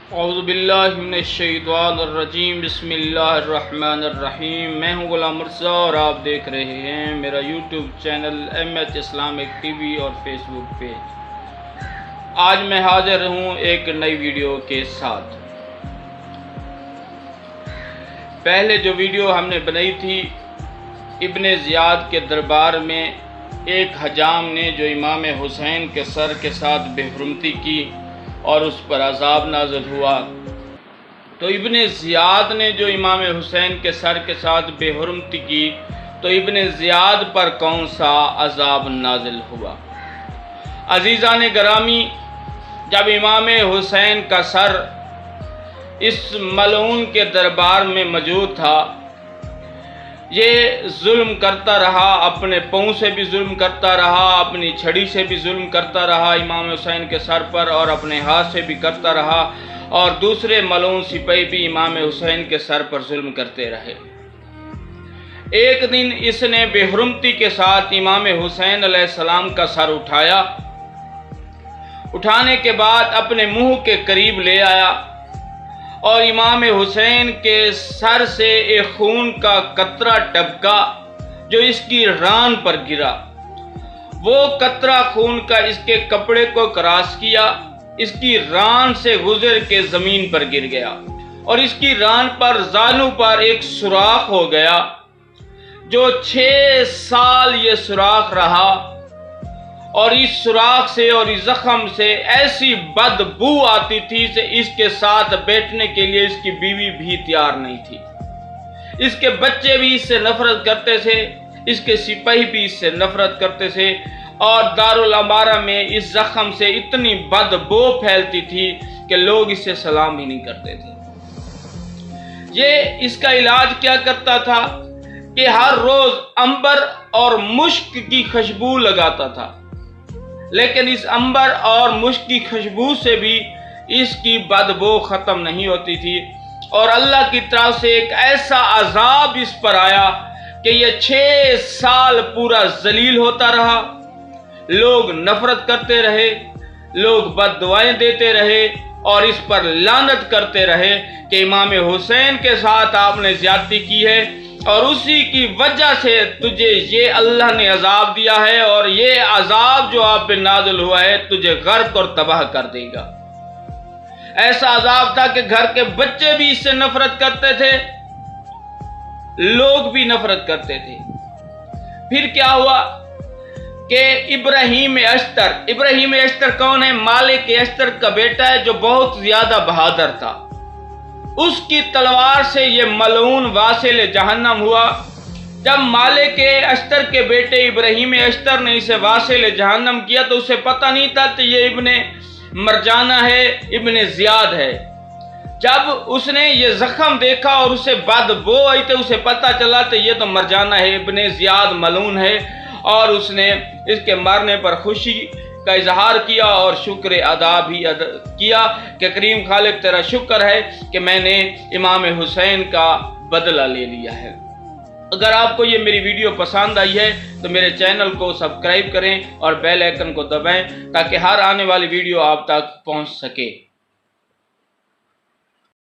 اعوذ باللہ من الشیطان الرجیم، بسم اللہ الرحمن الرحیم۔ میں ہوں غلام مرزا اور آپ دیکھ رہے ہیں میرا YouTube channel MH Islamic T V اور فیس بک پیج۔ آج میں حاضر ہوں ایک نئی ویڈیو کے ساتھ۔ پہلے جو ویڈیو ہم نے بنائی تھی ابن زیاد کے دربار میں ایک حجام نے جو امام حسین کے سر کے ساتھ بے حرمتی کی اور اس پر عذاب نازل ہوا، تو ابن زیاد نے جو امام حسین کے سر کے ساتھ بے حرمتی کی تو ابن زیاد پر کون سا عذاب نازل ہوا؟ عزیزان گرامی، جب امام حسین کا سر اس ملعون کے دربار میں موجود تھا، یہ ظلم کرتا رہا، اپنے پاؤں سے بھی ظلم کرتا رہا، اپنی چھڑی سے بھی ظلم کرتا رہا امام حسین کے سر پر، اور اپنے ہاتھ سے بھی کرتا رہا، اور دوسرے ملعون سپاہی بھی امام حسین کے سر پر ظلم کرتے رہے۔ ایک دن اس نے بے حرمتی کے ساتھ امام حسین علیہ السلام کا سر اٹھایا، اٹھانے کے بعد اپنے منہ کے قریب لے آیا اور امام حسین کے سر سے ایک خون کا قطرہ ٹپکا جو اس کی ران پر گرا۔ وہ قطرہ خون کا اس کے کپڑے کو کراس کیا، اس کی ران سے گزر کے زمین پر گر گیا، اور اس کی ران پر زانو پر ایک سوراخ ہو گیا جو 6 سال یہ سوراخ رہا، اور اس سوراخ سے اور اس زخم سے ایسی بدبو آتی تھی کہ اس کے ساتھ بیٹھنے کے لیے اس کی بیوی بھی تیار نہیں تھی۔ اس کے بچے بھی اس سے نفرت کرتے تھے، اس کے سپاہی بھی اس سے نفرت کرتے تھے، اور دارالامارہ میں اس زخم سے اتنی بدبو پھیلتی تھی کہ لوگ اس سے سلام ہی نہیں کرتے تھے۔ یہ اس کا علاج کیا کرتا تھا کہ ہر روز عنبر اور مشک کی خوشبو لگاتا تھا، لیکن اس عنبر اور مشک کی خوشبو سے بھی اس کی بدبو ختم نہیں ہوتی تھی، اور اللہ کی طرف سے ایک ایسا عذاب اس پر آیا کہ یہ 6 سال پورا ذلیل ہوتا رہا۔ لوگ نفرت کرتے رہے، لوگ بد دعائیں دیتے رہے اور اس پر لعنت کرتے رہے کہ امام حسین کے ساتھ آپ نے زیادتی کی ہے، اور اسی کی وجہ سے تجھے یہ اللہ نے عذاب دیا ہے، اور یہ عذاب جو آپ پہ نازل ہوا ہے تجھے غرق اور تباہ کر دے گا۔ ایسا عذاب تھا کہ گھر کے بچے بھی اس سے نفرت کرتے تھے، لوگ بھی نفرت کرتے تھے۔ پھر کیا ہوا کہ ابراہیم اشتر کون ہے؟ مالک اشتر کا بیٹا ہے جو بہت زیادہ بہادر تھا۔ اس کی تلوار سے یہ ملعون واصل جہنم ہوا۔ جب مالک اشتر کے بیٹے ابراہیم اشتر نے اسے واصل جہنم کیا تو اسے پتہ نہیں تھا کہ یہ ابن مرجانہ ہے، ابن زیاد ہے۔ جب اس نے یہ زخم دیکھا اور اسے بدبو آئی تو اسے پتہ چلا کہ یہ تو مرجانہ ہے، ابن زیاد ملعون ہے، اور اس نے اس کے مرنے پر خوشی کا اظہار کیا اور شکر ادا بھی کیا کہ کریم خالق تیرا شکر ہے کہ میں نے امام حسین کا بدلہ لے لیا ہے۔ اگر آپ کو یہ میری ویڈیو پسند آئی ہے تو میرے چینل کو سبسکرائب کریں اور بیل آئیکن کو دبائیں تاکہ ہر آنے والی ویڈیو آپ تک پہنچ سکے۔